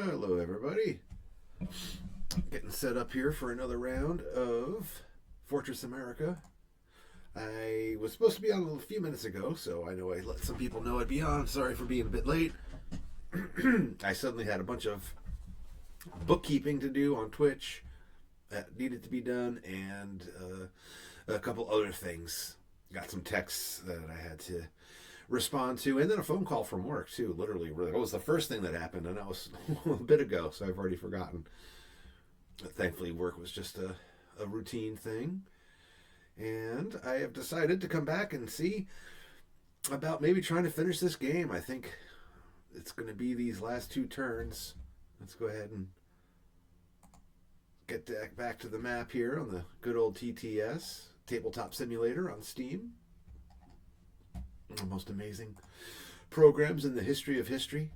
Hello, everybody. Getting set up here for another round of Fortress America. I was supposed to be on a few minutes ago, so I know I let some people know I'd be on. Sorry for being a bit late. I suddenly had a bunch of bookkeeping to do on Twitch that needed to be done, and a couple other things. Got some texts that I had to respond to, and then a phone call from work too. Literally, that was the first thing that happened, and that was a bit ago, so I've already forgotten. But thankfully, work was just a routine thing, and I have decided to come back and see about maybe trying to finish this game. I think it's going to be these last two turns. Let's go ahead and get back to the map here on the good old TTS Tabletop Simulator on Steam. The most amazing programs in the history of history.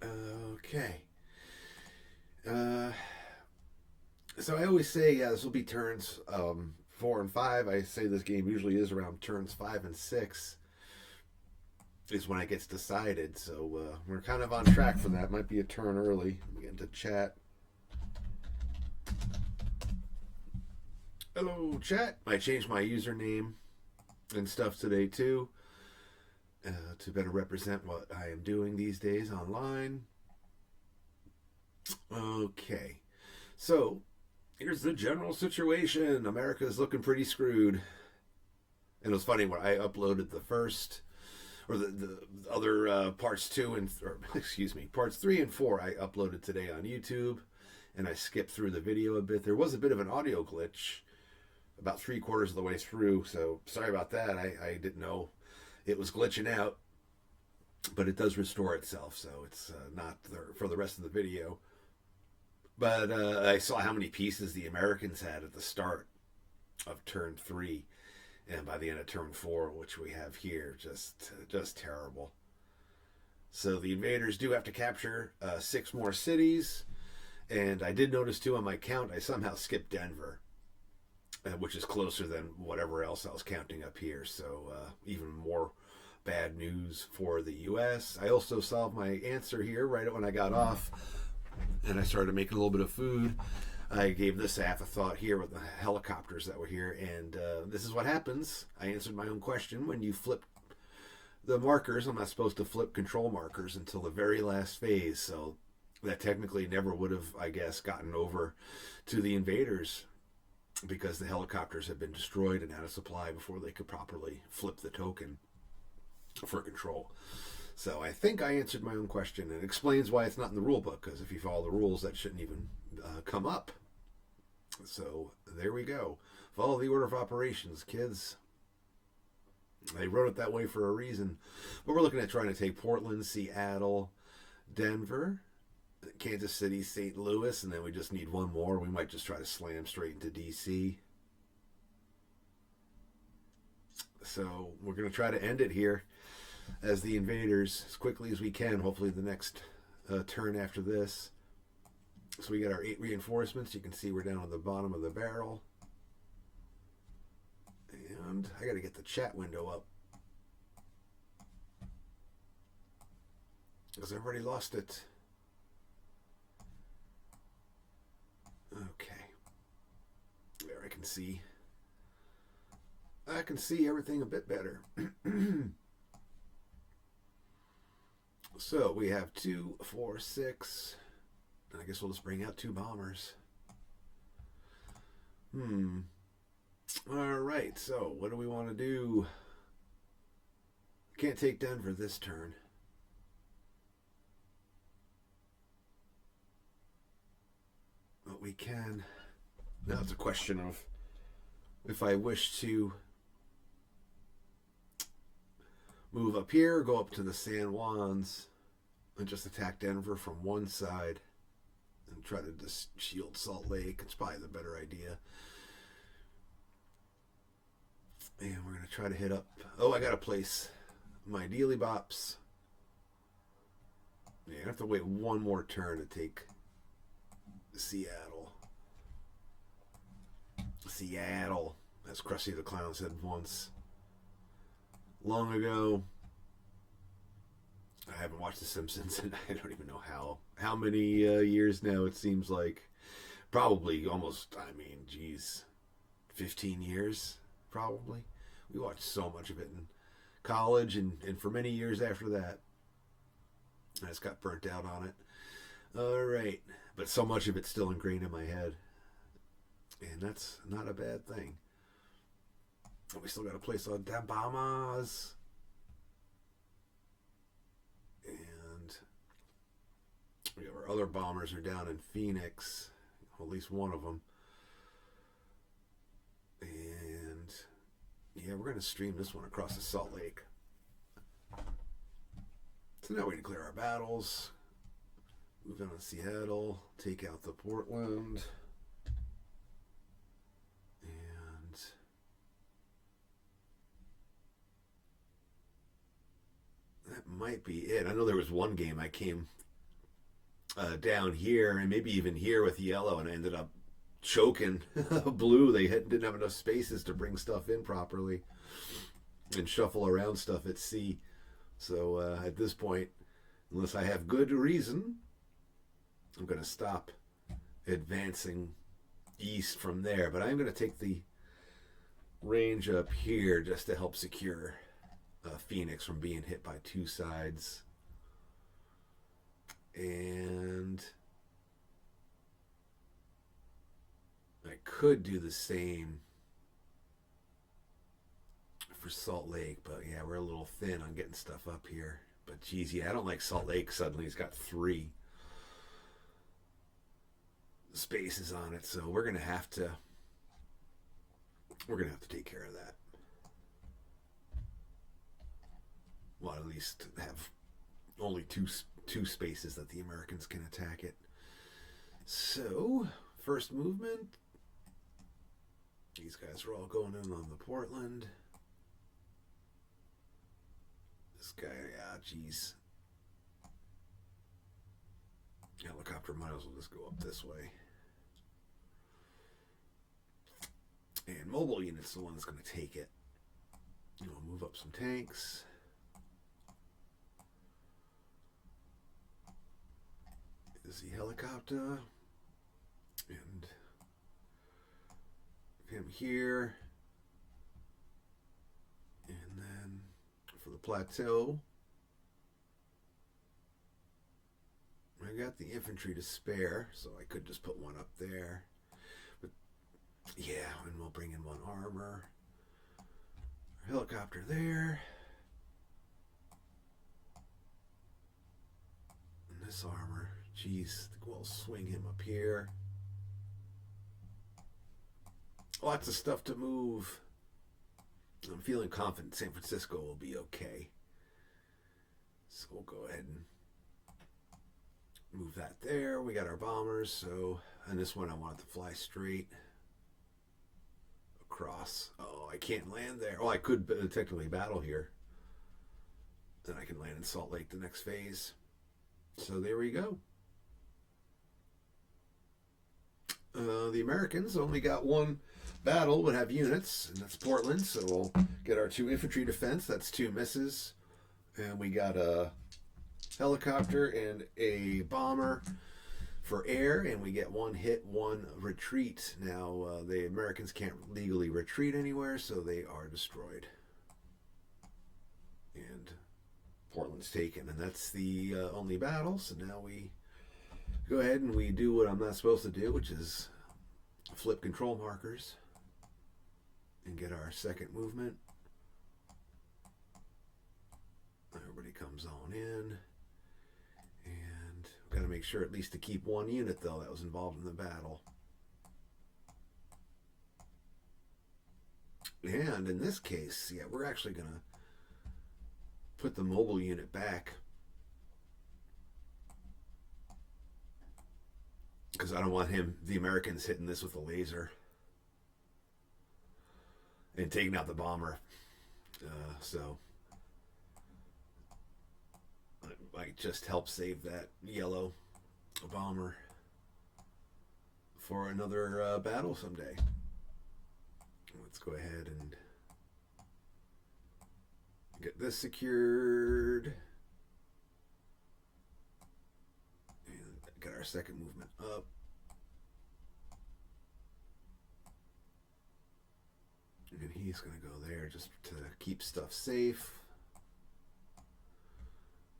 Okay. So I always say, this will be turns 4 and 5. I say this game usually is around turns 5 and 6 is when it gets decided. So we're kind of on track for that. Might be a turn early. We get into chat. Hello, chat. I changed my username and stuff today, too, to better represent what I am doing these days online. Okay. So, here's the general situation. America is looking pretty screwed. And it was funny when I uploaded the first, or the other parts 2 and, or, excuse me, parts 3 and 4 I uploaded today on YouTube. And I skipped through the video a bit. There was a bit of an audio glitch about 3/4 of the way through, so sorry about that. I didn't know it was glitching out, but it does restore itself, so it's not there for the rest of the video. But I saw how many pieces the Americans had at the start of turn 3, and by the end of turn 4, which we have here, just terrible. So the invaders do have to capture 6 more cities, and I did notice too on my count I somehow skipped Denver, which is closer than whatever else I was counting up here. So even more bad news for the U.S. I also solved my answer here right when I got off, and I started making a little bit of food. I gave this half a thought here with the helicopters that were here, and this is what happens. I answered my own question. When you flip the markers, I'm not supposed to flip control markers until the very last phase, so that technically never would have, I guess, gotten over to the invaders, because the helicopters had been destroyed and out of supply before they could properly flip the token for control. So I think I answered my own question, and it explains why it's not in the rule book, because if you follow the rules, that shouldn't even come up. So there we go. Follow the order of operations, kids. They wrote it that way for a reason. But we're looking at trying to take Portland, Seattle, Denver, Kansas City, St. Louis, and then we just need one more. We might just try to slam straight into D.C. So we're going to try to end it here as the invaders as quickly as we can. Hopefully the next turn after this. So we got our 8 reinforcements. You can see we're down on the bottom of the barrel. And I got to get the chat window up, because I've already lost it. Okay. There I can see. I can see everything a bit better. So we have 2, 4, 6. I guess we'll just bring out 2 bombers. Alright, so what do we want to do? Can't take Denver this turn. But we can. Now it's a question of if I wish to move up here, go up to the San Juans, and just attack Denver from one side and try to just shield Salt Lake. It's probably the better idea. And we're going to try to hit up... Oh, I got to place my Dealy Bops. Yeah, I have to wait one more turn to take Seattle. Seattle, as Krusty the Clown said once long ago. I haven't watched The Simpsons in I don't even know how many years now. It seems like probably almost. I mean, geez, 15 years probably. We watched so much of it in college and for many years after that. I just got burnt out on it. All right, but so much of it's still ingrained in my head, and that's not a bad thing. We still got a place on the Bahamas. And we have our other bombers are down in Phoenix. At least one of them. And yeah, we're going to stream this one across the Salt Lake. So now we can clear our battles. Move in on Seattle. Take out the Portland. That might be it. I know there was one game I came down here and maybe even here with yellow, and I ended up choking blue. They didn't have enough spaces to bring stuff in properly and shuffle around stuff at sea. So at this point, unless I have good reason, I'm going to stop advancing east from there. But I'm going to take the range up here just to help secure Phoenix from being hit by two sides. And I could do the same for Salt Lake, but yeah, we're a little thin on getting stuff up here. But geez, yeah, I don't like Salt Lake. Suddenly it's got 3 spaces on it, so we're gonna have to take care of that. Well, at least have only two spaces that the Americans can attack it. So, first movement. These guys are all going in on the Portland. This guy, yeah, geez. Helicopter might as well just go up this way. And mobile unit's the one that's going to take it. We'll move up some tanks. Is the helicopter and him here, and then for the plateau I got the infantry to spare, so I could just put one up there, but yeah, and we'll bring in one armor, our helicopter there, and this armor. Jeez, we'll swing him up here. Lots of stuff to move. I'm feeling confident San Francisco will be okay. So we'll go ahead and move that there. We got our bombers, so, and this one I want it to fly straight across. Oh, I can't land there. Oh, I could technically battle here. Then I can land in Salt Lake the next phase. So there we go. The Americans only got one battle, would have units, and that's Portland, so we'll get our 2 infantry defense. That's 2 misses. And we got a helicopter and a bomber for air, and we get 1 hit, 1 retreat. Now, the Americans can't legally retreat anywhere, so they are destroyed. And Portland's taken, and that's the only battle, so now we go ahead and we do what I'm not supposed to do, which is flip control markers and get our second movement. Everybody comes on in, and we've got to make sure at least to keep 1 unit though that was involved in the battle. And in this case, yeah, we're actually gonna put the mobile unit back because I don't want the Americans hitting this with a laser and taking out the bomber. So it might just help save that yellow bomber for another battle someday. Let's go ahead and get this secured. our second movement up. And he's going to go there just to keep stuff safe.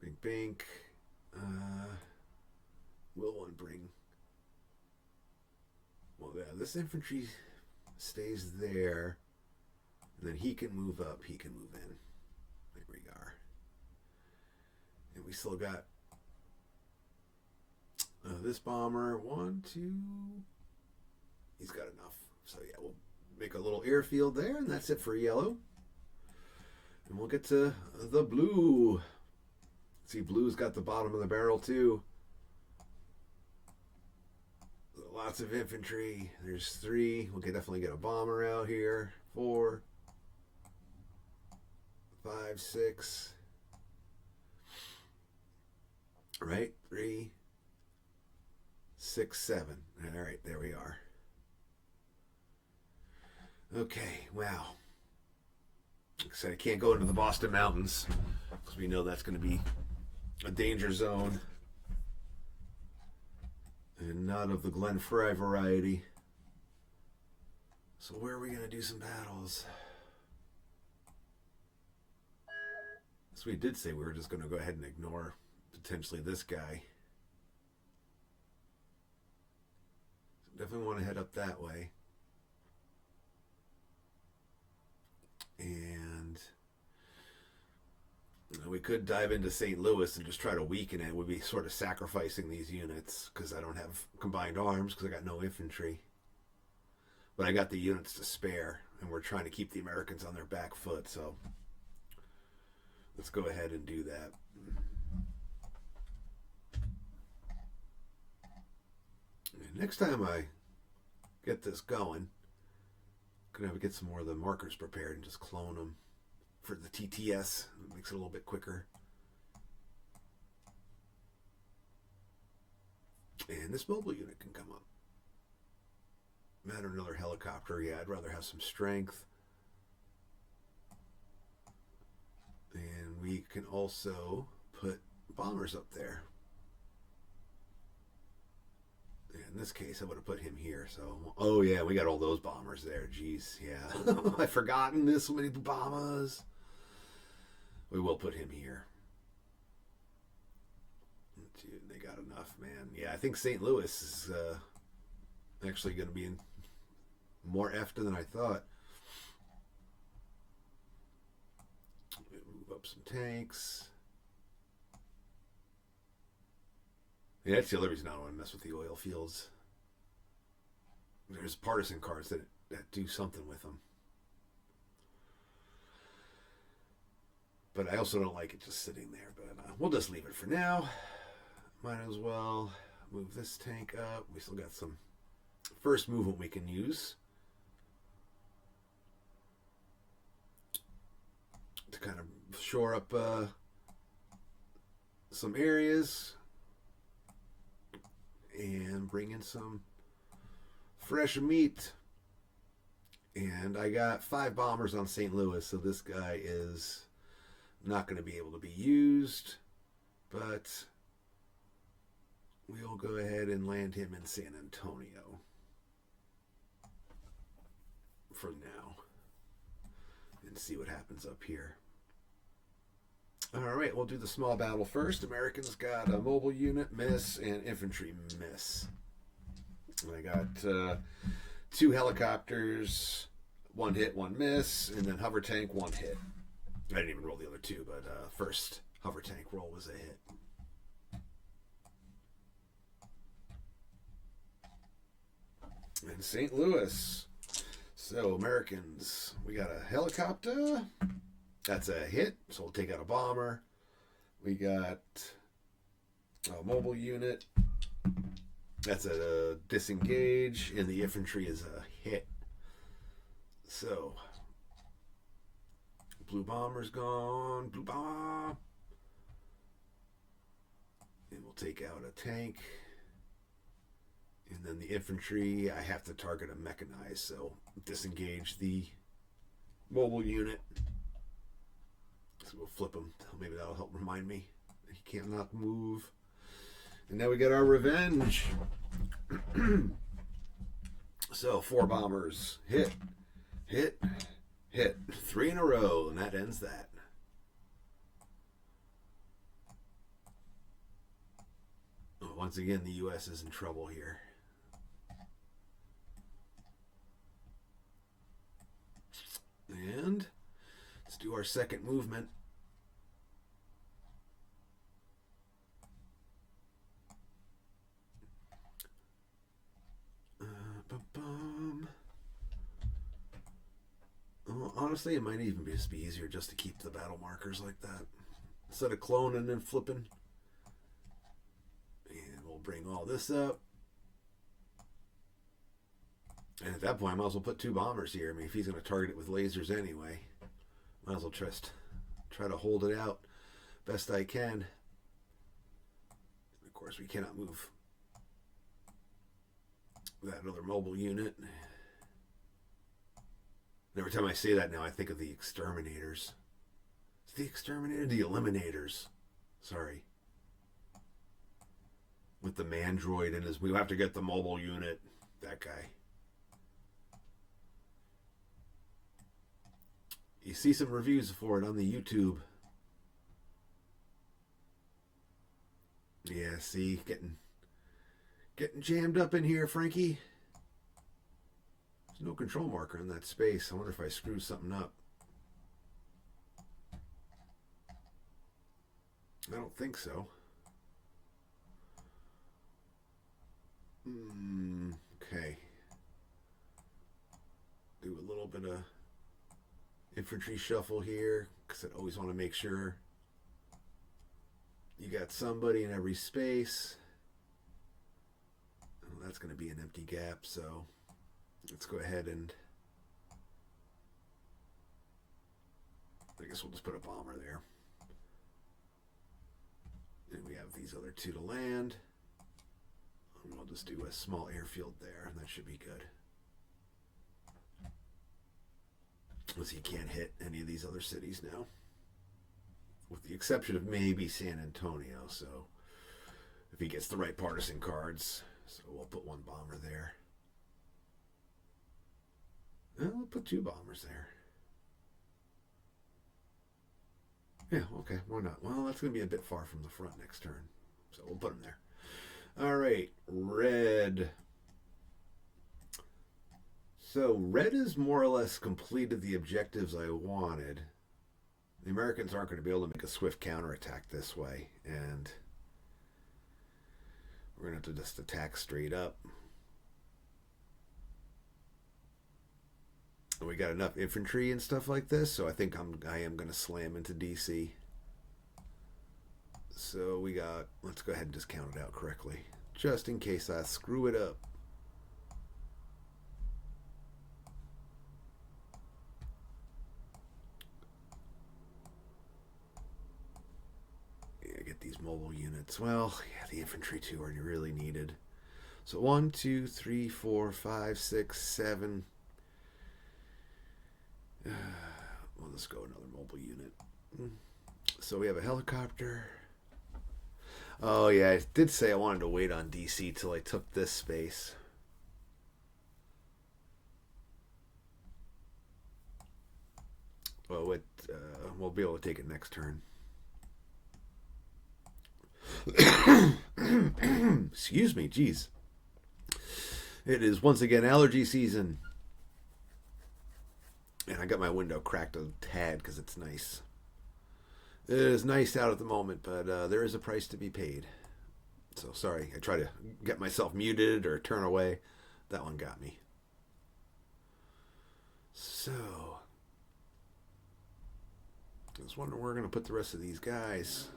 Bink, bink. Will one bring... Well, yeah, this infantry stays there. And then he can move up. He can move in. There we are. And we still got this bomber. 1, 2. He's got enough. So, yeah, we'll make a little airfield there. And that's it for yellow. And we'll get to the blue. See, blue's got the bottom of the barrel, too. Lots of infantry. There's 3. We can definitely get a bomber out here. 4, 5, 6. Right? 3, 6, 7. All right, there we are. Okay, wow. Like I said, I can't go into the Boston Mountains because we know that's going to be a danger zone. And not of the Glen Fry variety. So where are we going to do some battles? So we did say we were just going to go ahead and ignore potentially this guy. So definitely want to head up that way. And we could dive into St. Louis and just try to weaken it. We'd be sort of sacrificing these units because I don't have combined arms because I got no infantry. But I got the units to spare, and we're trying to keep the Americans on their back foot, so let's go ahead and do that. And next time I get this going, I'm going to get some more of the markers prepared and just clone them for the TTS. It makes it a little bit quicker. And this mobile unit can come up. Matter another helicopter. Yeah, I'd rather have some strength. And we can also put bombers up there. In this case, I would have put him here. So, oh yeah, we got all those bombers there. Jeez, yeah. I've forgotten this many bombers. We will put him here. Dude, they got enough, man. Yeah, I think St. Louis is actually going to be in more effed than I thought. Move up some tanks. Yeah, that's the other reason I don't want to mess with the oil fields. There's partisan cards that do something with them. But I also don't like it just sitting there. But we'll just leave it for now. Might as well move this tank up. We still got some first movement we can use to kind of shore up some areas and bring in some fresh meat. And I got 5 bombers on St. Louis, so this guy is not going to be able to be used, but we'll go ahead and land him in San Antonio for now and see what happens up here. All right, we'll do the small battle first. Americans got a mobile unit miss and infantry miss. And I got 2 helicopters, 1 hit, 1 miss, and then hover tank, 1 hit. I didn't even roll the other 2, but first hover tank roll was a hit. And St. Louis. So Americans, we got a helicopter. That's a hit, so we'll take out a bomber. We got a mobile unit. That's a disengage, and the infantry is a hit. So, blue bomber's gone. Blue bomb. And we'll take out a tank. And then the infantry, I have to target a mechanized, so disengage the mobile unit. So we'll flip him. Maybe that'll help remind me. He can't not move. And now we get our revenge. So 4 bombers. Hit, hit, hit. 3 in a row, and that ends that. Once again, the U.S. is in trouble here. And let's do our second movement. Well, honestly, it might even just be easier just to keep the battle markers like that. Instead of cloning and flipping. And we'll bring all this up. And at that point, I might as well put 2 bombers here. I mean, if he's going to target it with lasers anyway, might as well just try to hold it out best I can. Of course, we cannot move that other mobile unit. And every time I say that now, I think of the exterminators. Is the exterminator? The eliminators. Sorry. With the mandroid and his, we have to get the mobile unit. That guy. You see some reviews for it on the YouTube. Yeah, see, getting jammed up in here, Frankie. There's no control marker in that space. I wonder if I screwed something up. I don't think so. Okay. Do a little bit of infantry shuffle here, because I always want to make sure you got somebody in every space. Well, that's going to be an empty gap, so let's go ahead and I guess we'll just put a bomber there. And we have these other 2 to land. And we'll just do a small airfield there, and that should be good. Unless he can't hit any of these other cities now. With the exception of maybe San Antonio, so if he gets the right partisan cards. So we'll put 1 bomber there. And we'll put 2 bombers there. Yeah, okay, why not? Well, that's going to be a bit far from the front next turn. So we'll put him there. All right, red. So red has more or less completed the objectives I wanted. The Americans aren't going to be able to make a swift counterattack this way. And we're going to have to just attack straight up. We got enough infantry and stuff like this, so I think I am going to slam into DC. So we got, let's go ahead and just count it out correctly, just in case I screw it up. Yeah, get these mobile units. Well, yeah, the infantry too are really needed. So 1, 2, 3, 4, 5, 6, 7. Well, let's go another mobile unit. So we have a helicopter. Oh yeah, I did say I wanted to wait on DC till I took this space. Well, we'll be able to take it next turn. Excuse me, geez. It is once again allergy season. And I got my window cracked a tad because it's nice. It is nice out at the moment, but there is a price to be paid. So sorry, I try to get myself muted or turn away. That one got me. So, I was wondering where we're going to put the rest of these guys.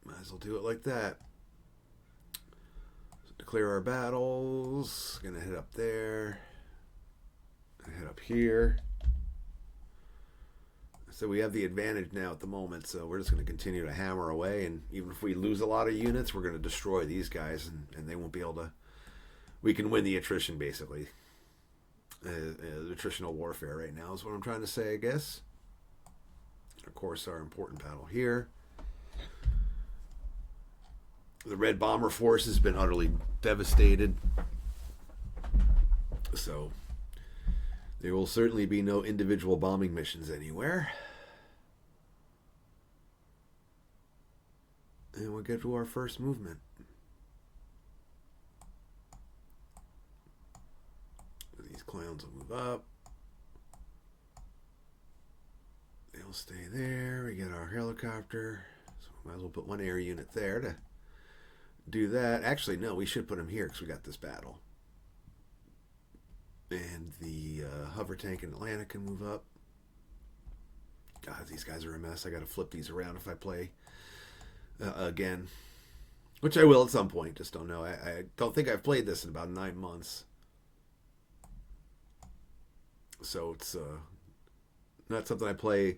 Might as well do it like that. Declare our battles. Gonna hit up there. Hit up here. So we have the advantage now at the moment, so we're just going to continue to hammer away, and even if we lose a lot of units, we're going to destroy these guys, and they won't be able to... We can win the attrition, basically. Attritional warfare right now is what I'm trying to say, I guess. Of course, our important battle here. The Red Bomber Force has been utterly devastated. So there will certainly be no individual bombing missions anywhere. And we'll get to our first movement. These clowns will move up. They'll stay there. We get our helicopter. So we might as well put one air unit there to do that. Actually, no, we should put them here because we got this battle. And the hover tank in Atlanta can move up. God, these guys are a mess. I got to flip these around if I play again, which I will at some point. Just don't know. I don't think I've played this in about 9 months, so it's not something I play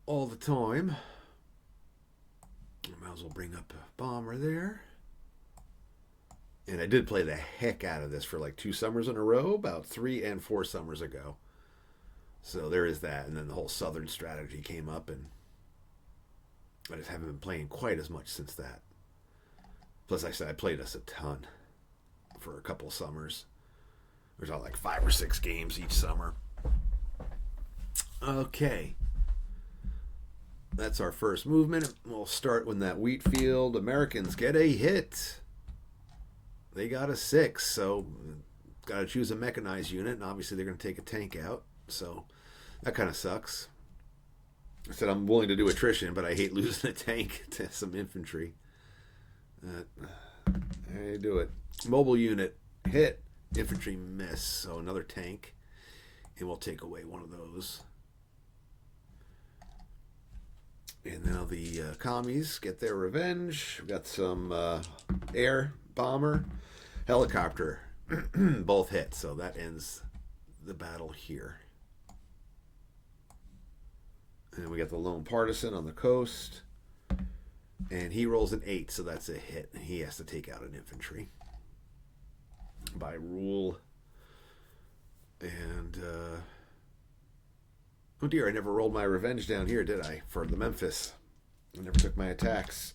all the time. I might as well bring up a bomber there. And I did play the heck out of this for like 2 summers in a row, about 3 and 4 summers ago. So there is that. And then the whole Southern strategy came up, and I just haven't been playing quite as much since that. Plus, I said I played this a ton for a couple summers. There's all like 5 or 6 games each summer. Okay. That's our first movement. We'll start with that wheat field. Americans get a hit. They got a 6, so got to choose a mechanized unit, and obviously they're going to take a tank out, so that kind of sucks. I said I'm willing to do attrition, but I hate losing a tank to some infantry. I do it. Mobile unit, hit. Infantry, miss. So another tank, and we'll take away one of those. And now the commies get their revenge. We've got some air, bomber, helicopter. Both hit, so that ends the battle here. And we got the lone partisan on the coast. And he rolls an 8, so that's a hit. He has to take out an infantry by rule. And oh dear, I never rolled my revenge down here, did I? For the Memphis. I never took my attacks.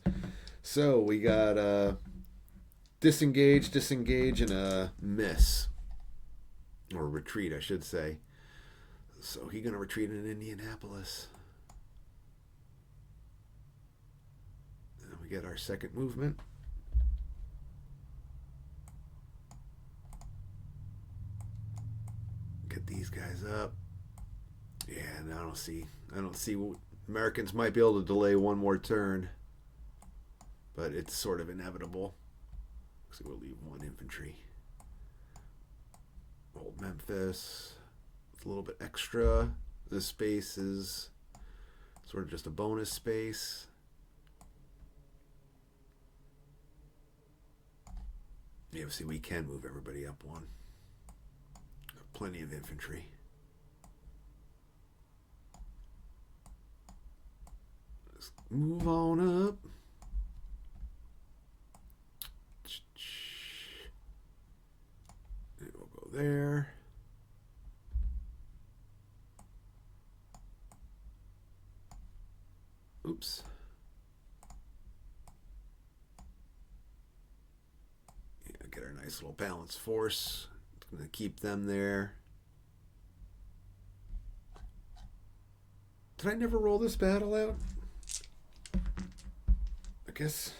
So we got disengage, and a miss. Or retreat, I should say. So he's going to retreat in Indianapolis. And we get our second movement. Get these guys up. Yeah, and I don't see Americans might be able to delay one more turn, but it's sort of inevitable. So we'll leave one infantry. Old Memphis, with a little bit extra. This space is sort of just a bonus space. Yeah, see, we can move everybody up one. Plenty of infantry. Let's move on up. We'll go there. Oops. Yeah, get our nice little balanced force. Going to keep them there. Did I never roll this battle out? I guess.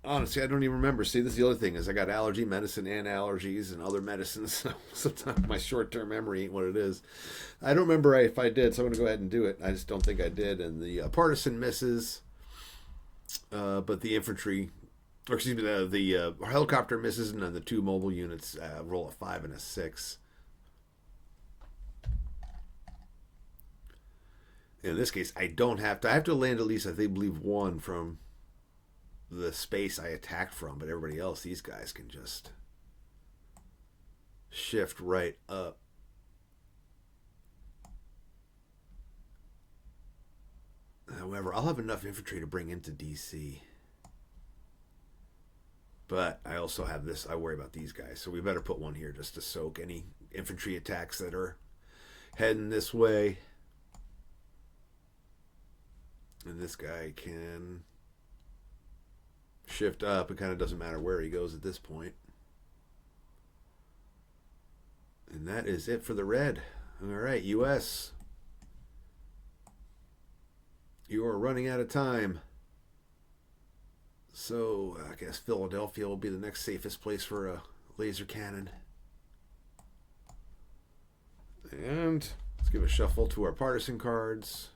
Honestly, I don't even remember. See, this is the other thing is I got allergy medicine and allergies and other medicines. So sometimes my short-term memory ain't what it is. I don't remember if I did, so I'm going to go ahead and do it. I just don't think I did. And the partisan misses, but the infantry... Or excuse me, the helicopter misses, and then the 2 mobile units roll a 5 and a 6. In this case, I have to land at least, I believe, 1 from the space I attacked from, but everybody else, these guys can just shift right up. However, I'll have enough infantry to bring into DC. But I also have this, I worry about these guys. So we better put one here just to soak any infantry attacks that are heading this way. And this guy can shift up. It kind of doesn't matter where he goes at this point. And that is it for the red. All right, U.S. You are running out of time. So I guess Philadelphia will be the next safest place for a laser cannon. And let's give a shuffle to our partisan cards.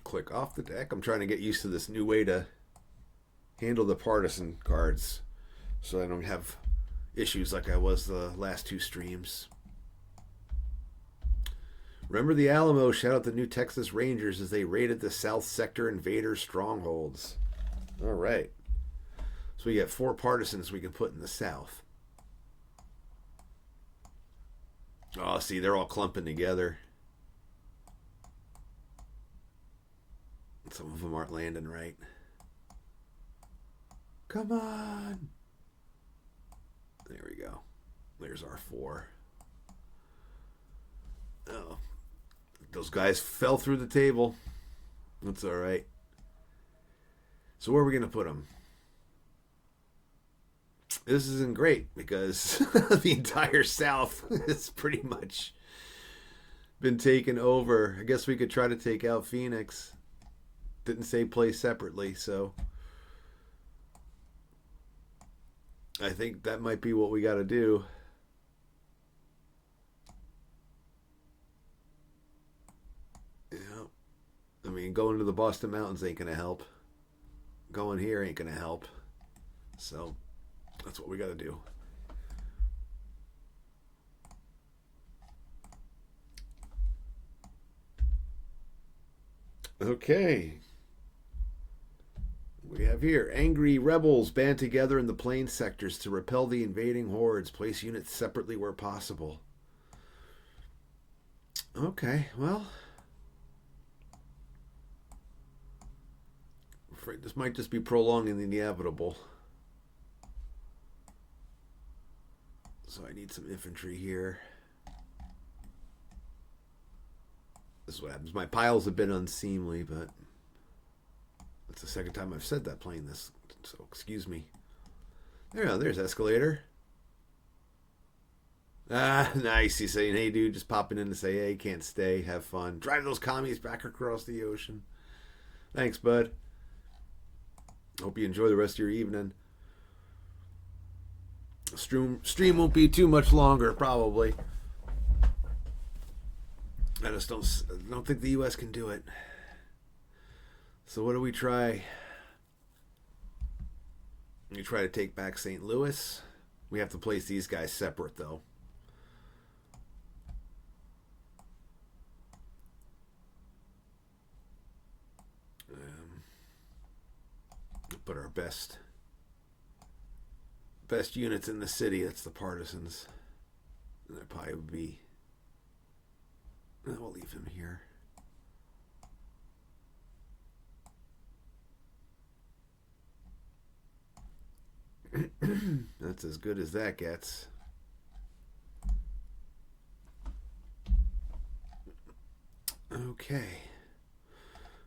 Click off the deck. I'm trying to get used to this new way to handle the partisan cards so I don't have issues like I was the last two streams. Remember the Alamo. Shout out the New Texas Rangers as they raided the South Sector invader strongholds. All right. So we get 4 partisans we can put in the South. Oh, see, they're all clumping together. Some of them aren't landing right. Come on. There we go. There's our 4. Oh. Those guys fell through the table. That's all right. So where are we going to put them? This isn't great because the entire South has pretty much been taken over. I guess we could try to take out Phoenix. Didn't say play separately, so I think that might be what we got to do. Yeah, I mean, going to the Boston Mountains ain't gonna help. Going here ain't gonna help. So that's what we got to do. Okay. We have here, angry rebels band together in the plain sectors to repel the invading hordes. Place units separately where possible. Okay, well, I'm afraid this might just be prolonging the inevitable. So I need some infantry here. This is what happens. My piles have been unseemly, but that's the second time I've said that playing this, so excuse me. There's Escalator. Ah, nice. He's saying, hey, dude, just popping in to say, hey, can't stay, have fun. Drive those commies back across the ocean. Thanks, bud. Hope you enjoy the rest of your evening. Stream won't be too much longer, probably. I just don't think the U.S. can do it. So what do we try? We try to take back St. Louis. We have to place these guys separate, though. Put our best units in the city. That's the partisans. And that probably would be. We'll leave him here. That's as good as that gets. Okay.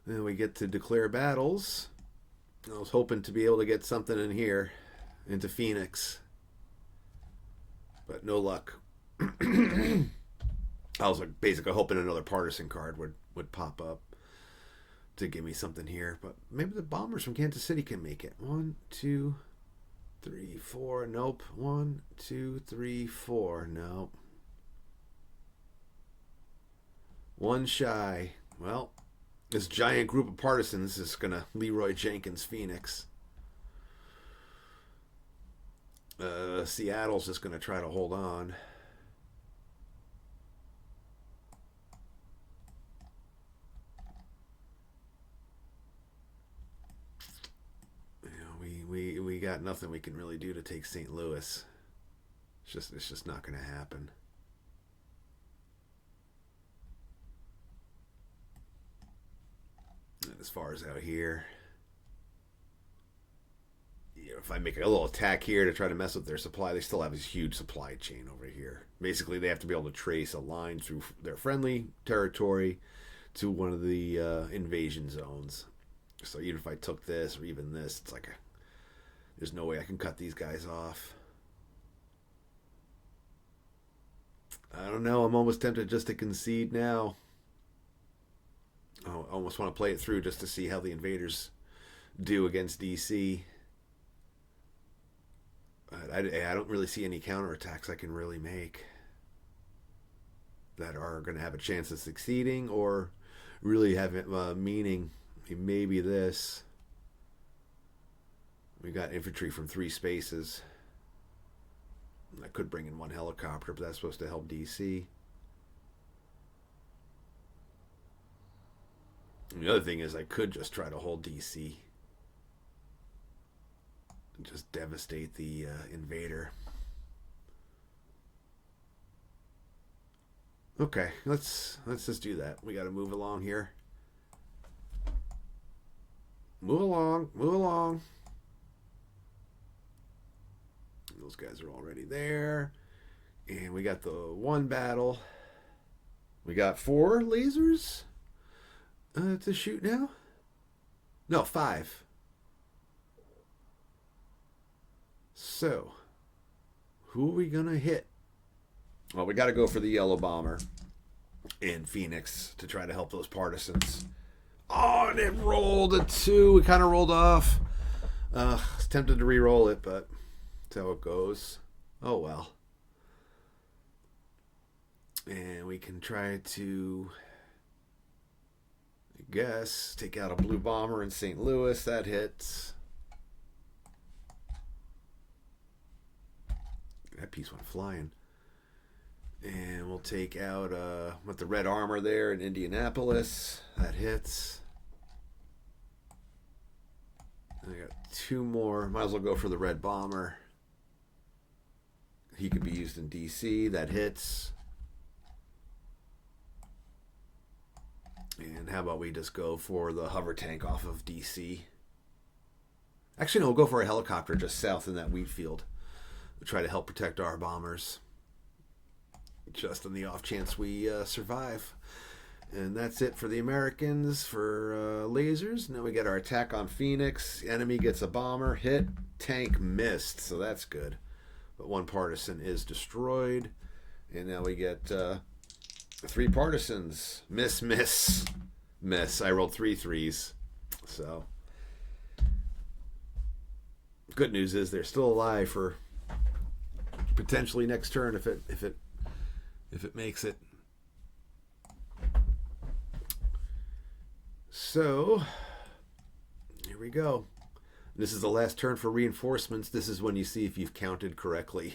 Then we get to declare battles. I was hoping to be able to get something in here into Phoenix, but no luck. I was like basically hoping another partisan card would pop up to give me something here, but maybe the bombers from Kansas City can make it. 1, 2, 3, 4. Nope. 1, 2, 3, 4. Nope. One shy. Well, this giant group of partisans is going to Leroy Jenkins Phoenix. Seattle's just going to try to hold on. We got nothing we can really do to take St. Louis. It's just not going to happen. And as far as out here, if I make a little attack here to try to mess with their supply, they still have this huge supply chain over here. Basically, they have to be able to trace a line through their friendly territory to one of the invasion zones. So even if I took this or even this, it's like there's no way I can cut these guys off. I don't know. I'm almost tempted just to concede now. I almost want to play it through just to see how the invaders do against DC. I don't really see any counterattacks I can really make that are going to have a chance of succeeding or really have meaning. Maybe this. We got infantry from 3 spaces. I could bring in 1 helicopter, but that's supposed to help DC. And the other thing is I could just try to hold DC. And just devastate the invader. Okay, let's just do that. We got to move along here. Move along, move along. Those guys are already there. And we got the 1 battle. We got 4 lasers to shoot now? No, 5. So, who are we going to hit? Well, we got to go for the yellow bomber in Phoenix to try to help those partisans. Oh, and it rolled a 2. We kind of rolled off. I was tempted to re-roll it, but that's how it goes. Oh, well. And we can try to, I guess, take out a blue bomber in St. Louis. That hits. That piece went flying. And we'll take out with the red armor there in Indianapolis. That hits. I got 2 more. Might as well go for the red bomber. He could be used in DC. That hits. And how about we just go for the hover tank off of DC? Actually, no, we'll go for a helicopter just south in that wheat field. We'll try to help protect our bombers. Just on the off chance we survive. And that's it for the Americans for lasers. Now we get our attack on Phoenix. Enemy gets a bomber. Hit. Tank missed. So that's good. But 1 partisan is destroyed. And now we get 3 partisans. Miss, miss, miss. I rolled 3 3s. So good news is they're still alive for potentially next turn if it makes it. So here we go. This is the last turn for reinforcements. This is when you see if you've counted correctly.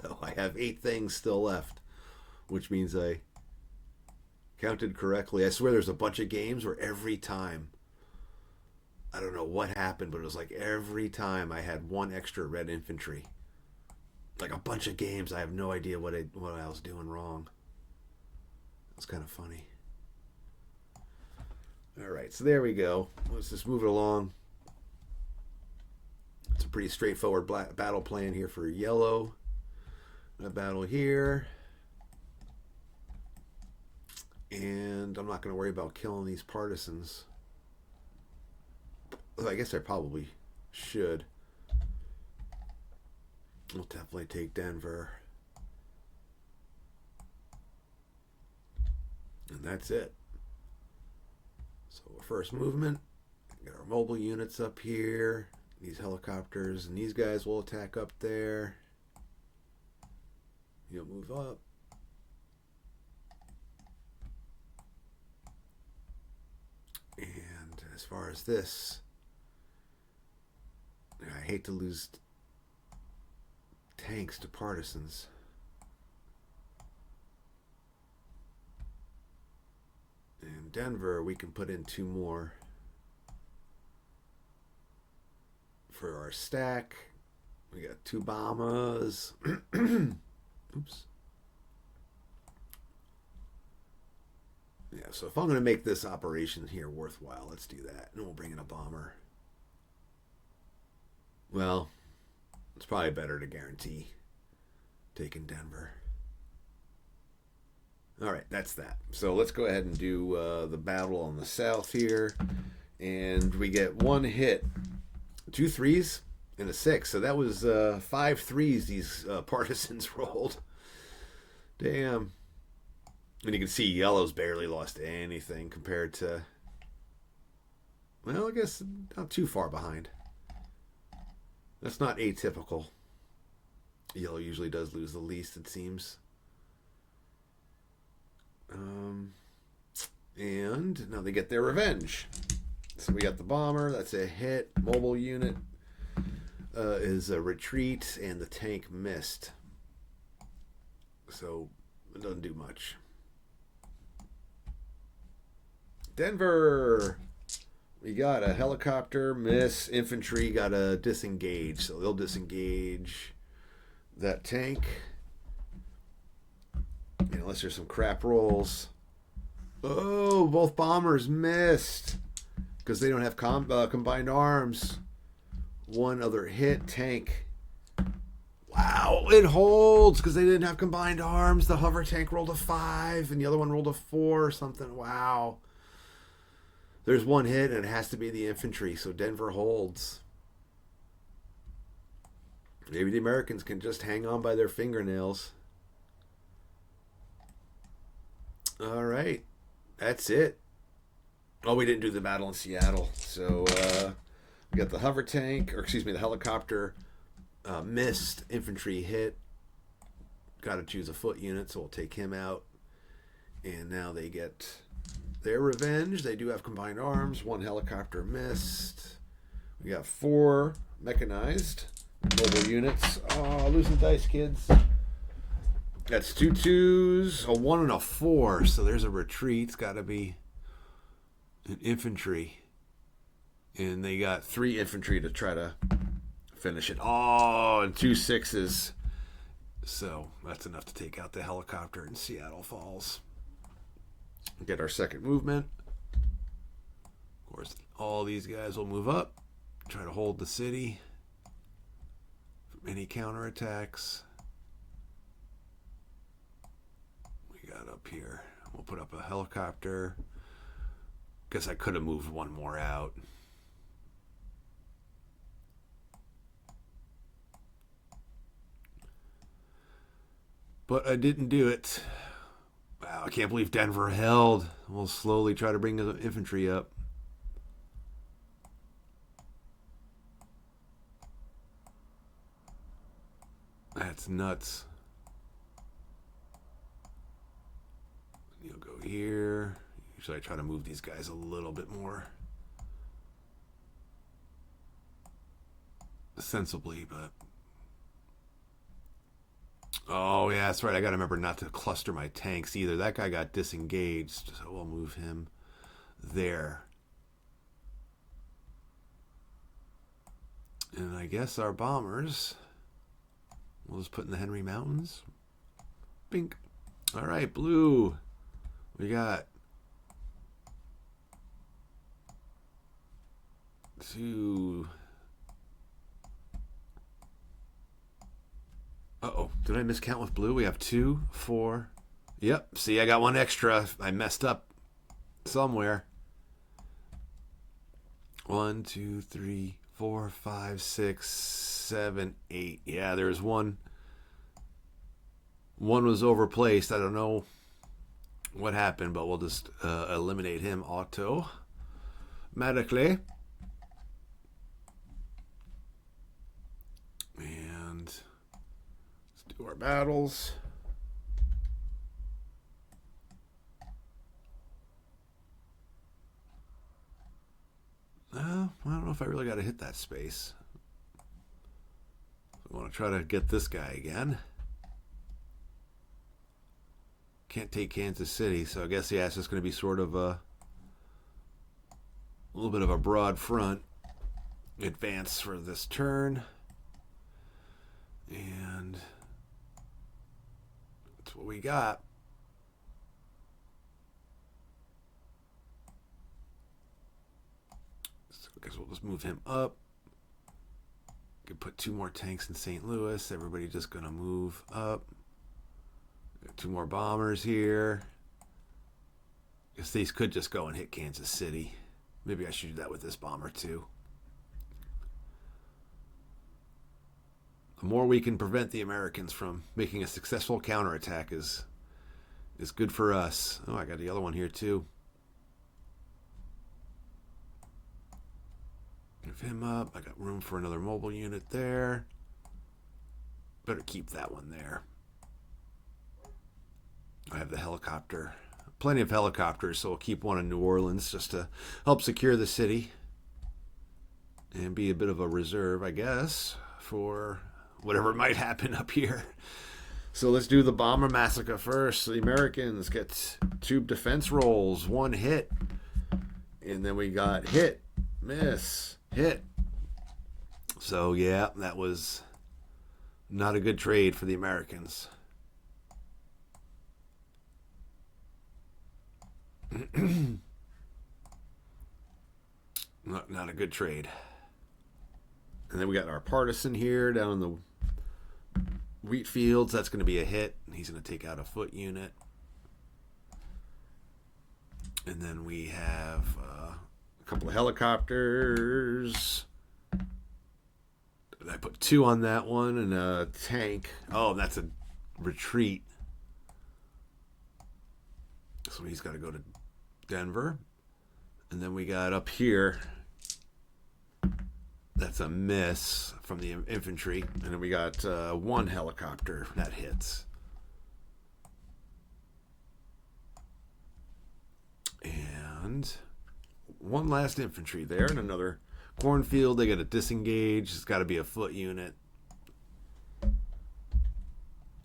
So I have 8 things still left, which means I counted correctly. I swear there's a bunch of games where every time, I don't know what happened, but it was like every time I had 1 extra red infantry. Like a bunch of games, I have no idea what I was doing wrong. It's kind of funny. All right, so there we go. Let's just move it along. It's a pretty straightforward battle plan here for yellow. A battle here. And I'm not going to worry about killing these partisans. I guess I probably should. We'll definitely take Denver. And that's it. So first movement. Get our mobile units up here. These helicopters. And these guys will attack up there. You'll move up. And as far as this, I hate to lose tanks to partisans. And Denver, we can put in 2 more for our stack. We got 2 bombers. Oops. Yeah, so if I'm going to make this operation here worthwhile, let's do that. And we'll bring in a bomber. Well, it's probably better to guarantee taking Denver. All right, that's that. So let's go ahead and do the battle on the south here. And we get one hit, 2 threes, and a 6. So that was 5 threes these partisans rolled. Damn. And you can see yellow's barely lost anything compared to, well, I guess not too far behind. That's not atypical. Yellow usually does lose the least, it seems. And now they get their revenge. So we got the bomber, that's a hit. Mobile unit is a retreat, and the tank missed. So it doesn't do much. Denver! We got a helicopter, miss. Infantry got a disengage, so they'll disengage that tank. And unless there's some crap rolls. Oh, both bombers missed because they don't have combined arms. One other hit, tank. Wow, it holds because they didn't have combined arms. The hover tank rolled a 5 and the other one rolled a 4 or something. Wow. There's one hit and it has to be the infantry, so Denver holds. Maybe the Americans can just hang on by their fingernails. All right. That's it. Oh, we didn't do the battle in Seattle. So we got the hover tank, or excuse me, the helicopter missed, infantry hit. Got to choose a foot unit, so we'll take him out. And now they get their revenge. They do have combined arms. One helicopter missed. We got 4 mechanized mobile units. Oh, losing dice, kids. That's 2 2s, a 1 and a 4. So there's a retreat. It's got to be an infantry. And they got 3 infantry to try to finish it. Oh, and 2 6s. So that's enough to take out the helicopter, and Seattle falls. Get our second movement. Of course, all these guys will move up. Try to hold the city from any counterattacks. We got up here. We'll put up a helicopter. Guess I could have moved one more out. But I didn't do it. Wow, I can't believe Denver held. We'll slowly try to bring the infantry up. That's nuts. You'll go here. Usually I try to move these guys a little bit more sensibly, but... Oh, yeah, that's right. I got to remember not to cluster my tanks either. That guy got disengaged, so we'll move him there. And I guess our bombers, we'll just put in the Henry Mountains. Bink. All right, blue. We got 2... Uh-oh, did I miscount with blue? We have 2, 4. Yep, see, I got 1 extra. I messed up somewhere. 1, 2, 3, 4, 5, 6, 7, 8. Yeah, there's 1. 1 was overplaced. I don't know what happened, but we'll just eliminate him automatically. And... do our battles. I don't know if I really got to hit that space. I want to try to get this guy again. Can't take Kansas City, so I guess, yeah, it's just going to be sort of a little bit of a broad front advance for this turn. And... that's what we got. So I guess we'll just move him up. could put 2 more tanks in St. Louis. Everybody just going to move up. 2 more bombers here. Guess these could just go and hit Kansas City. Maybe I should do that with this bomber too. The more we can prevent the Americans from making a successful counterattack is good for us. Oh, I got the other one here too. Move him up. I got room for another mobile unit there. Better keep that one there. I have the helicopter. Plenty of helicopters, so we'll keep one in New Orleans just to help secure the city. And be a bit of a reserve, I guess, for whatever might happen up here. So let's do the bomber massacre first. The Americans get tube defense rolls, 1 hit. And then we got hit, miss, hit. So yeah, that was not a good trade for the Americans. Not a good trade. And then we got our partisan here down in the wheat fields. That's going to be a hit. He's going to take out a foot unit. And then we have a couple of helicopters. I put 2 on that one and a tank. Oh, that's a retreat. So he's got to go to Denver. And then we got up here. That's a miss from the infantry. And then we got 1 helicopter that hits. And 1 last infantry there. And another cornfield. They got to disengage. It's got to be a foot unit.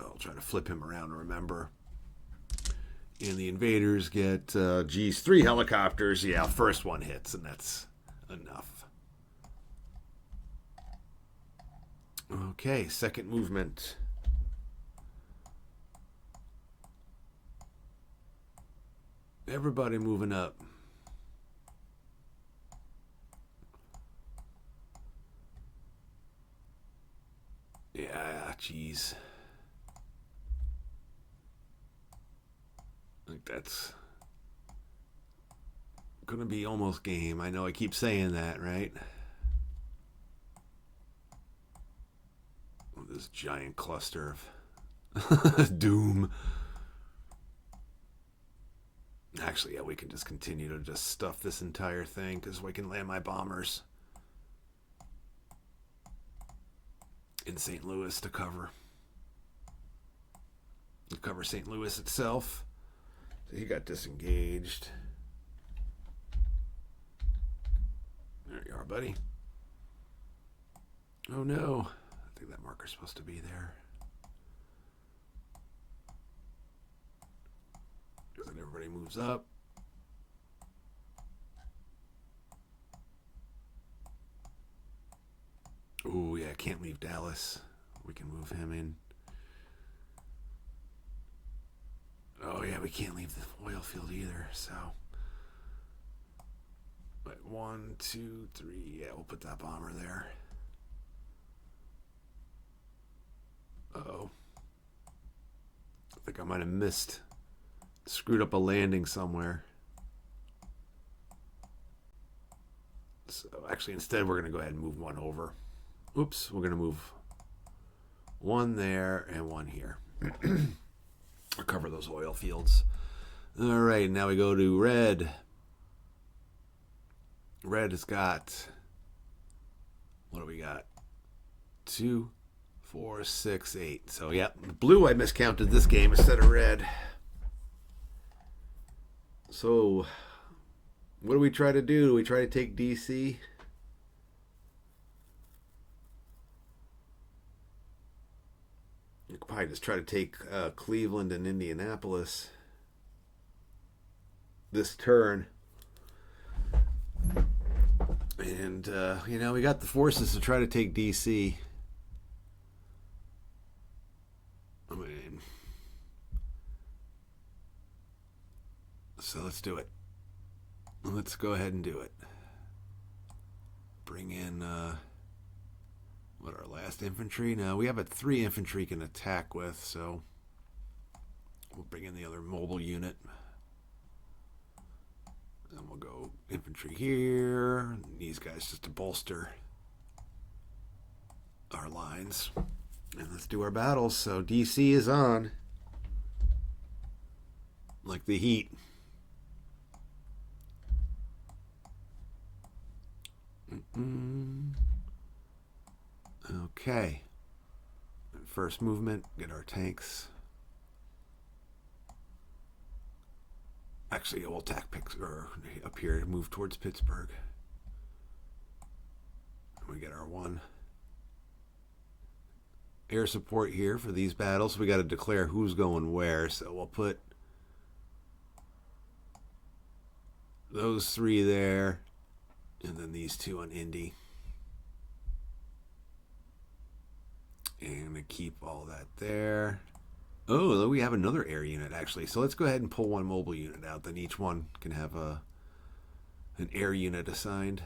I'll try to flip him around to remember. And the invaders get, 3 helicopters. Yeah, first one hits, and that's enough. Okay, second movement. Everybody moving up. Yeah, jeez. I think that's going to be almost game. I know I keep saying that, right? This giant cluster of doom. Actually, yeah, we can just continue to just stuff this entire thing because we can land my bombers in St. Louis to cover St. Louis itself. So he got disengaged. There you are, buddy. Oh no. I think that marker's supposed to be there. Because then everybody moves up. Oh yeah, can't leave Dallas. We can move him in. Oh yeah, we can't leave the oil field either, so. But 1, 2, 3, yeah, we'll put that bomber there. Uh-oh. I think I might have screwed up a landing somewhere. So actually, instead, we're going to go ahead and move 1 over. Oops, we're going to move 1 there and 1 here. I'll cover those oil fields. All right, now we go to red. Red has got, what do we got? 2, 4, 6, 8. So, yeah, blue I miscounted this game instead of red. So, what do we try to do? Do we try to take DC? You could probably just try to take Cleveland and Indianapolis this turn. And, we got the forces to try to take DC. I mean, so let's do it. Let's go ahead and do it. Bring in, What, our last infantry? No, we have a 3 infantry can attack with, so we'll bring in the other mobile unit. And we'll go infantry here. These guys just to bolster our lines. And let's do our battles. So DC is on. Like the heat. Okay. First movement, get our tanks. Actually, we'll attack up here, move towards Pittsburgh. We get our 1 air support here for these battles. We got to declare who's going where, so we'll put those 3 there, and then these 2 on Indy. And to keep all that there. Oh, we have another air unit, actually. So let's go ahead and pull 1 mobile unit out. Then each one can have an air unit assigned.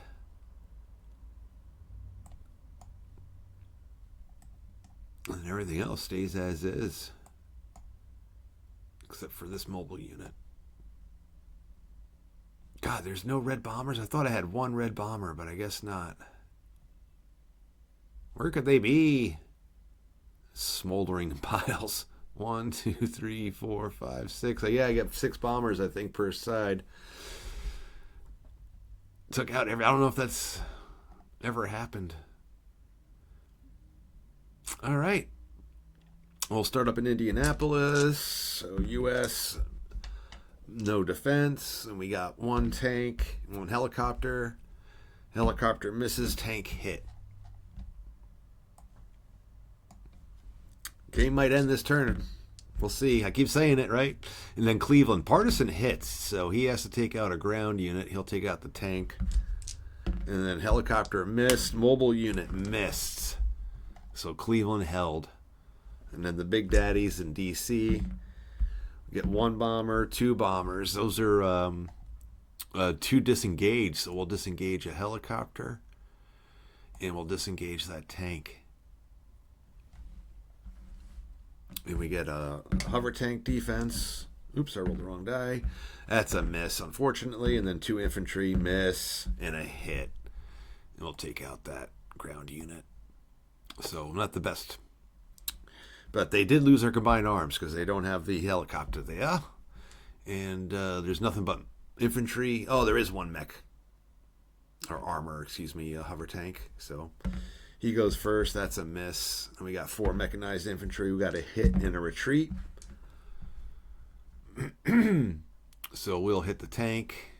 And everything else stays as is. Except for this mobile unit. God, there's no red bombers? I thought I had 1 red bomber, but I guess not. Where could they be? Smoldering piles. 1, 2, 3, 4, 5, 6. Yeah, I got 6 bombers, I think, per side. Took out every. I don't know if that's ever happened. All right. We'll start up in Indianapolis. So U.S. no defense, and we got 1 tank, 1 helicopter. Helicopter misses, tank hit. Game might end this turn. We'll see. I keep saying it, right? And then Cleveland. Partisan hits, so he has to take out a ground unit. He'll take out the tank. And then helicopter missed. Mobile unit missed. So Cleveland held. And then the Big Daddies in D.C. We get 1 bomber, 2 bombers. Those are 2 disengaged. So we'll disengage a helicopter. And we'll disengage that tank. And we get a hover tank defense. Oops, I rolled the wrong die. That's a miss, unfortunately. And then 2 infantry, miss, and a hit. And we'll take out that ground unit. So, not the best. But they did lose their combined arms because they don't have the helicopter there. And there's nothing but infantry. Oh, there is 1 mech. Or armor, excuse me, a hover tank. So he goes first. That's a miss. And we got 4 mechanized infantry. We got a hit and a retreat. So we'll hit the tank.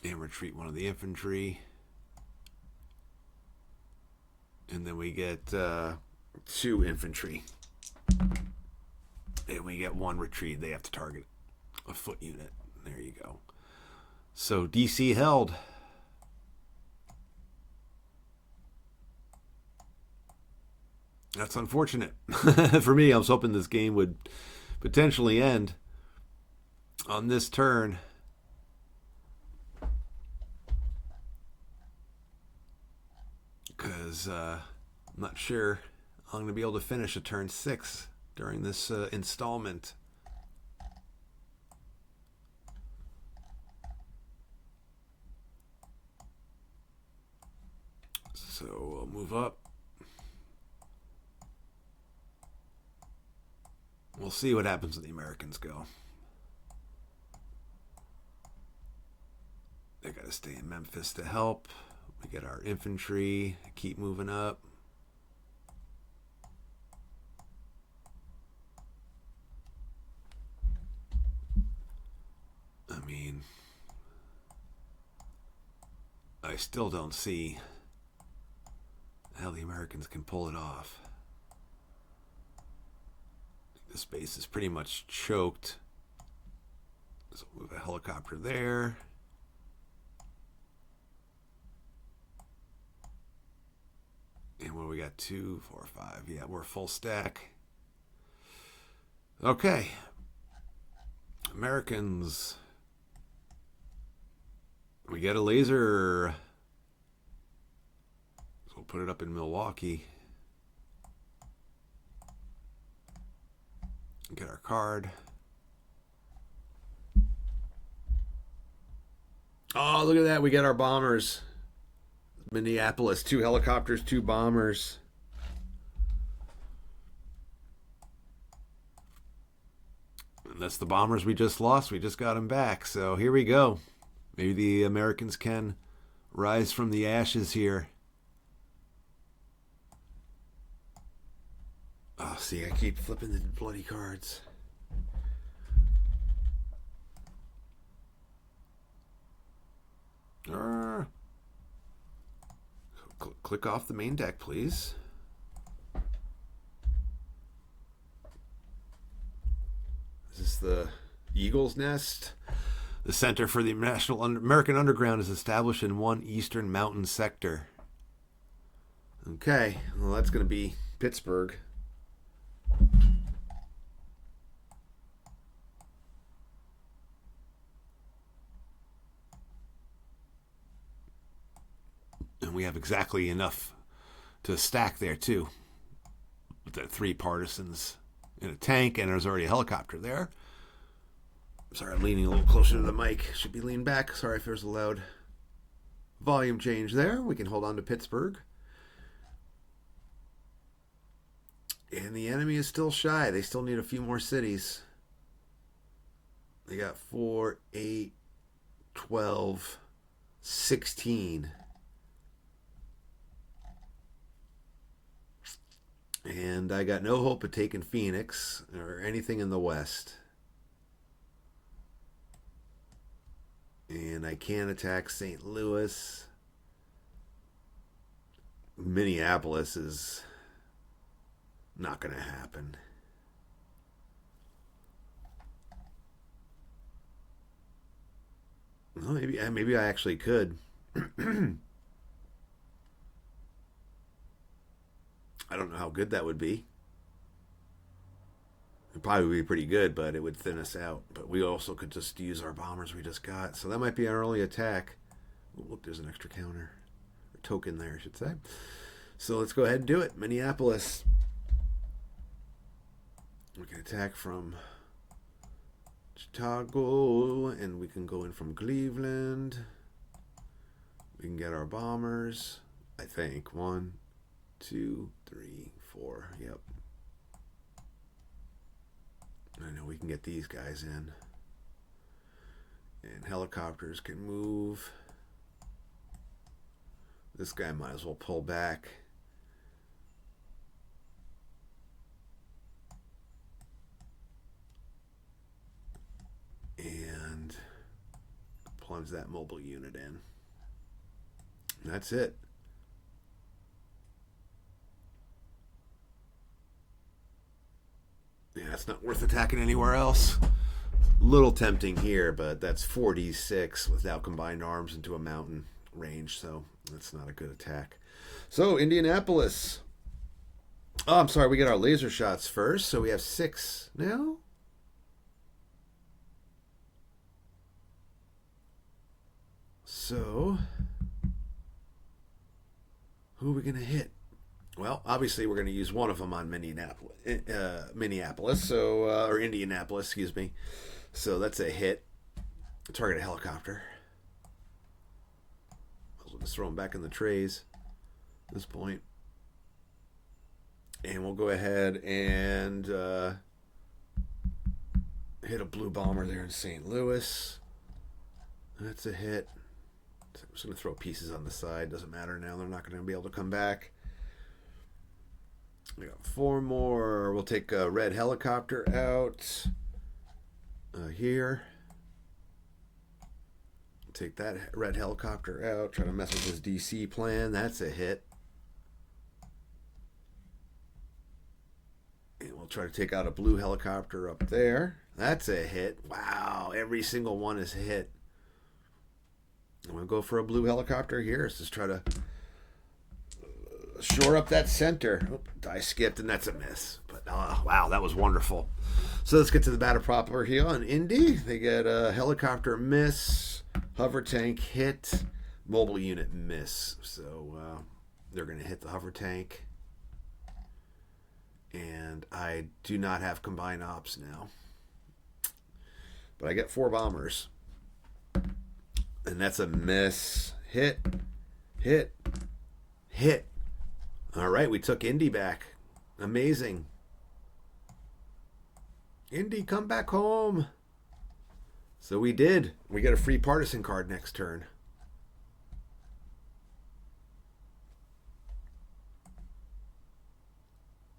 And retreat 1 of the infantry. And then we get 2 infantry. And we get 1 retreat. They have to target a foot unit. There you go. So DC held. That's unfortunate. For me, I was hoping this game would potentially end on this turn. Because I'm not sure I'm going to be able to finish a turn 6 during this installment. So we'll move up. We'll see what happens when the Americans go. They got to stay in Memphis to help. We get our infantry, keep moving up. I mean, I still don't see how the Americans can pull it off. This base is pretty much choked. So move a helicopter there. And what we got? 2, 4, 5. Yeah, we're full stack. Okay. Americans. We get a laser put it up in Milwaukee. Get our card. Oh, look at that. We get our bombers. Minneapolis. 2 helicopters, 2 bombers. And that's the bombers we just lost. We just got them back. So here we go. Maybe the Americans can rise from the ashes here. Oh, see, I keep flipping the bloody cards. Click off the main deck, please. Is this the Eagle's Nest? The Center for the American Underground is established in one eastern mountain sector. Okay, well, that's going to be Pittsburgh. And we have exactly enough to stack there, too. With the 3 partisans in a tank, and there's already a helicopter there. Sorry, I'm leaning a little closer to the mic. Should be leaned back. Sorry if there's a loud volume change there. We can hold on to Pittsburgh. And the enemy is still shy. They still need a few more cities. They got 4, 8, 12, 16. And I got no hope of taking Phoenix or anything in the West. And I can't attack St. Louis. Minneapolis is not going to happen. Well, maybe I actually could. I don't know how good that would be. It'd probably be pretty good, but it would thin us out. But we also could just use our bombers we just got. So that might be our early attack. Oh, look, there's an extra counter. Or token there, I should say. So let's go ahead and do it. Minneapolis. We can attack from Chicago, and we can go in from Cleveland. We can get our bombers, I think. 1, 2, 3, 4. Yep. I know we can get these guys in. And helicopters can move. This guy might as well pull back. And plunge that mobile unit in. And that's it. Yeah, it's not worth attacking anywhere else. A little tempting here, but that's 4d6 without combined arms into a mountain range, so that's not a good attack. So, Indianapolis. Oh, I'm sorry, we get our laser shots first, so we have 6 now. So, who are we going to hit? Well, obviously we're going to use one of them on Minneapolis, so or Indianapolis, excuse me. So that's a hit. Target a helicopter. I'll just throw them back in the trays at this point. And we'll go ahead and hit a blue bomber there in St. Louis. That's a hit. So I'm just going to throw pieces on the side. Doesn't matter now. They're not going to be able to come back. We got 4 more. We'll take a red helicopter out here. Take that red helicopter out. Try to mess with his DC plan. That's a hit. And we'll try to take out a blue helicopter up there. That's a hit. Wow, every single one is a hit. I'm going to go for a blue helicopter here. Let's just try to shore up that center. Oh, die skipped, and that's a miss. But wow, that was wonderful. So let's get to the batter proper here on Indy. They get a helicopter miss, hover tank hit, mobile unit miss. So They're going to hit the hover tank. And I do not have combined ops now. But I get 4 bombers. And that's a miss. Hit. Hit. Hit. All right, we took Indy back. Amazing. Indy, come back home. So we did. We get a free partisan card next turn.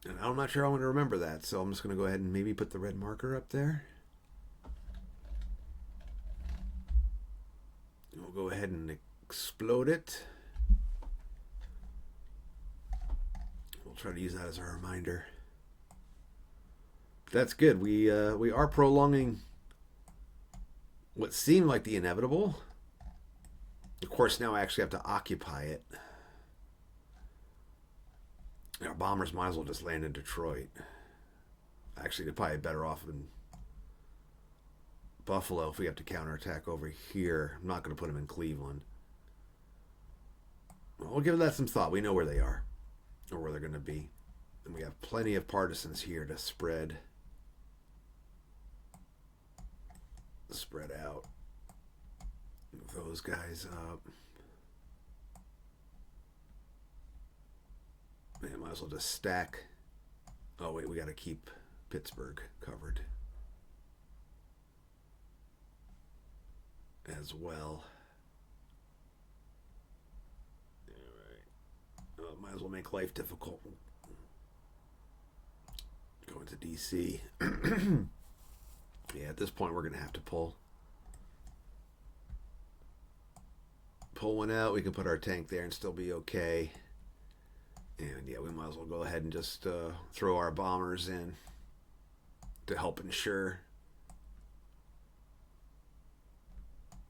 And I'm not sure I'm going to remember that, so I'm just going to go ahead and maybe put the red marker up there. We'll go ahead and explode it. We'll try to use that as a reminder. That's good. We are prolonging what seemed like the inevitable. Of course, now I actually have to occupy it. Our bombers might as well just land in Detroit. Actually, they're probably better off in Buffalo if we have to counterattack over here. I'm not going to put them in Cleveland. Well, we'll give that some thought. We know where they are, or where they're going to be. And we have plenty of partisans here to spread out. Move those guys up. Man, might as well just stack. Oh, wait, we got to keep Pittsburgh covered as well. All right. Might as well make life difficult. Going to D.C. Yeah, at this point, we're going to have to pull one out. We can put our tank there and still be okay. And yeah, we might as well go ahead and just throw our bombers in to help ensure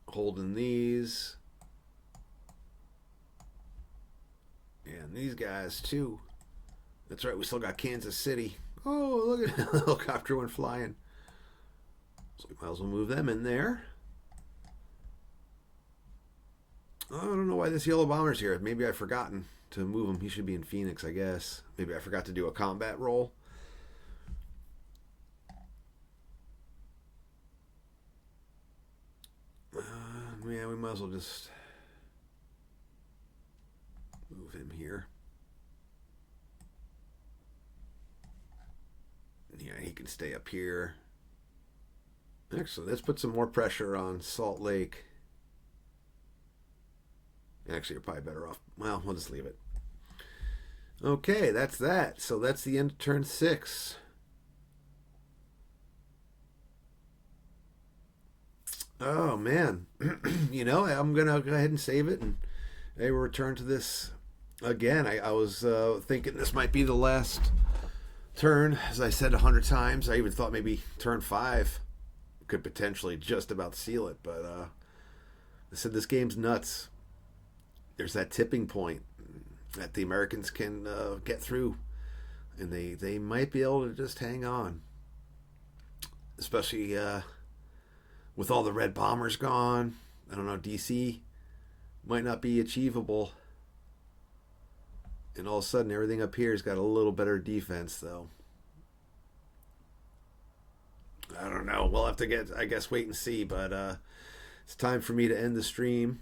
holding these. And these guys too. That's right, we still got Kansas City. Oh, look at the helicopter went flying. So we might as well move them in there. I don't know why this yellow bomber's here. Maybe I've forgotten to move him. He should be in Phoenix, I guess. Maybe I forgot to do a combat roll. Yeah, we might as well just move him here. Yeah, he can stay up here. Excellent. Let's put some more pressure on Salt Lake. Actually, you're probably better off. Well, we'll just leave it. Okay, that's that. So that's the end of turn 6. Oh, man. You know, I'm going to go ahead and save it, and we'll return to this again. I was thinking this might be the last turn. As I said 100 times, I even thought maybe turn 5 could potentially just about seal it. But I said this game's nuts. There's that tipping point that the Americans can get through, and they might be able to just hang on, especially with all the red bombers gone. I don't know, DC might not be achievable, and all of a sudden everything up here's got a little better defense, though. I don't know. We'll have to wait and see, but it's time for me to end the stream.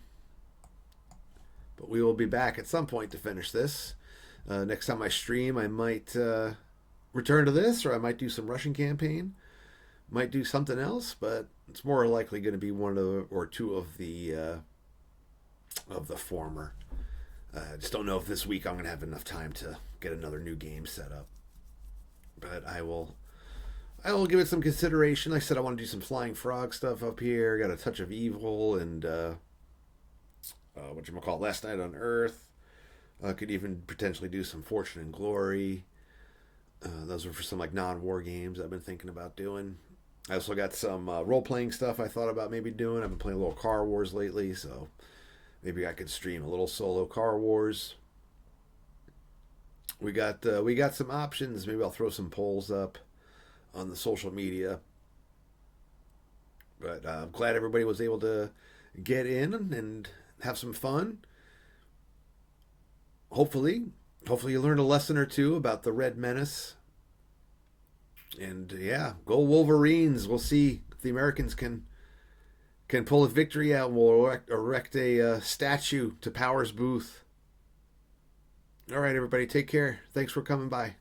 But we will be back at some point to finish this. Next time I stream, I might return to this, or I might do some Russian campaign. Might do something else, but it's more likely going to be one or two of the former. I just don't know if this week I'm going to have enough time to get another new game set up. But I will give it some consideration. Like I said, I want to do some Flying Frog stuff up here. Got a touch of Evil and Last Night on Earth. Could even potentially do some Fortune and Glory. Those are for some like non-war games I've been thinking about doing. I also got some role-playing stuff I thought about maybe doing. I've been playing a little Car Wars lately, so maybe I could stream a little solo Car Wars. We got some options. Maybe I'll throw some polls up on the social media. But I'm glad everybody was able to get in and have some fun. hopefully, you learned a lesson or two about the Red Menace. And yeah, go Wolverines. We'll see if the Americans can pull a victory out. We'll erect a statue to Powers Booth. All right, everybody, take care. Thanks for coming by.